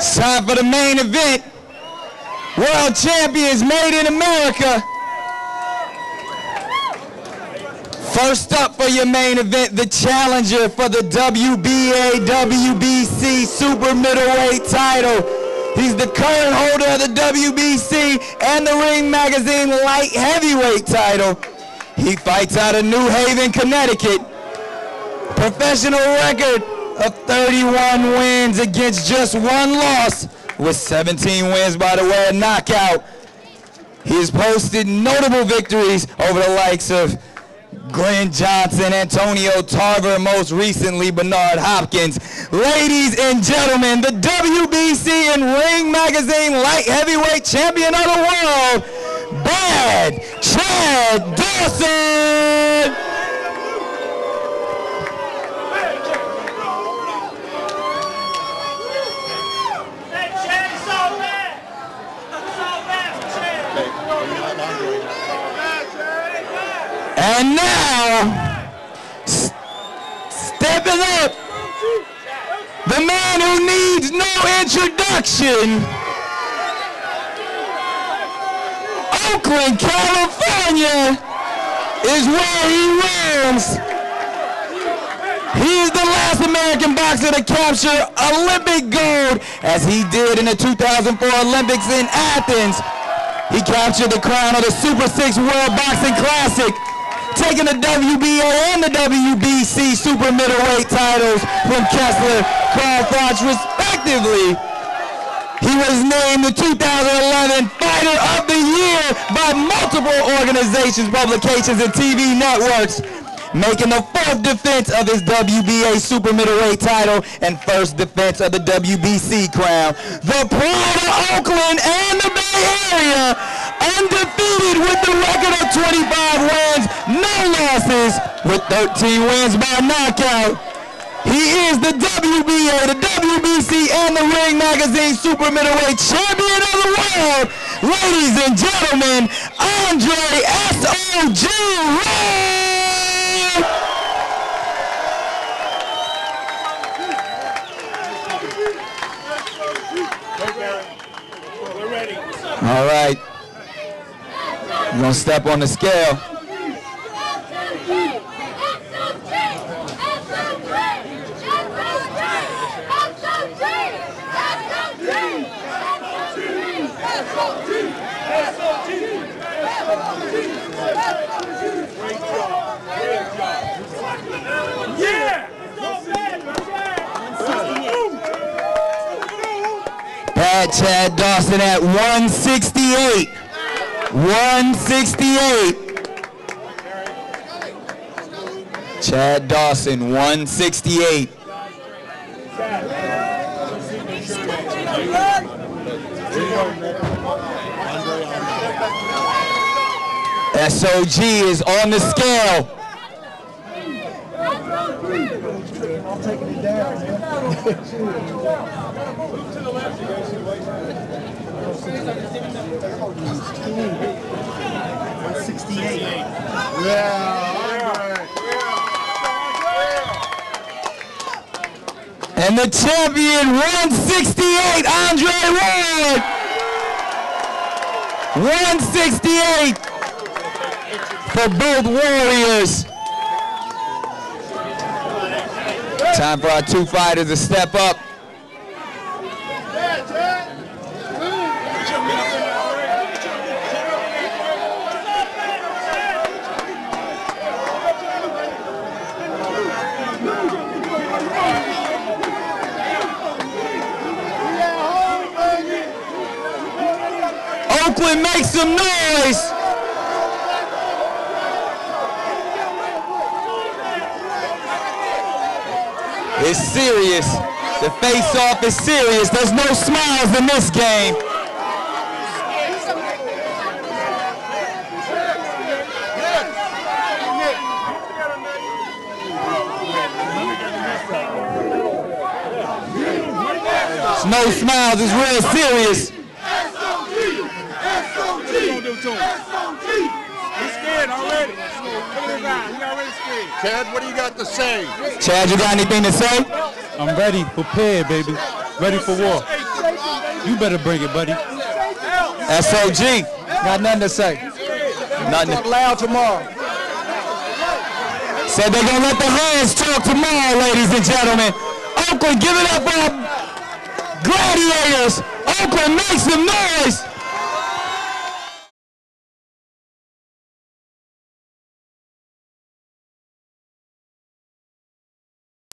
It's time for the main event. World champions made in America. First up for your main event, the challenger for the WBA, WBC super middleweight title. He's the current holder of the WBC and the Ring Magazine light heavyweight title. He fights out of New Haven, Connecticut. Professional record of 31 wins against just one loss, with 17 wins by the way of knockout. He has posted notable victories over the likes of Glenn Johnson, Antonio Tarver, and most recently Bernard Hopkins. Ladies and gentlemen, the WBC and Ring Magazine light heavyweight champion of the world, Bad Chad Dawson! And now, stepping up, the man who needs no introduction, Oakland, California is where he lives. He is the last American boxer to capture Olympic gold, as he did in the 2004 Olympics in Athens. He captured the crown of the Super 6 World Boxing Classic, taking the WBA and the WBC super middleweight titles from Kessler, Carl Froch, respectively. He was named the 2011 Fighter of the Year by multiple organizations, publications, and TV networks, making the fourth defense of his WBA super middleweight title and first defense of the WBC crown. The pride of Oakland and the Bay Area, undefeated with the record of 25 wins, no losses, with 13 wins by knockout. He is the WBA, the WBC, and the Ring Magazine super middleweight champion of the world. Ladies and gentlemen, Andre S.O.G. Rowe! We're ready. All right. You're going to step on the scale. Bad Chad Dawson at 168. 168. Chad Dawson, 168. SOG is on the scale. I'm taking it down, man. 168. And the champion, 168, Andre Ward. 168 for both warriors. Time for our two fighters to step up. Oakland, make some noise. It's serious. The face-off is serious. There's no smiles in this game. There's no smiles. It's real serious. He's scared already. Chad, what do you got to say? Chad, you got anything to say? I'm ready, prepared, baby. Ready for war. You better bring it, buddy. SOG. Got nothing to say. Nothing. Talk loud tomorrow. Said they're going to let the Hoods talk tomorrow, ladies and gentlemen. Oakland, give it up for our Gladiators. Oakland, make some noise.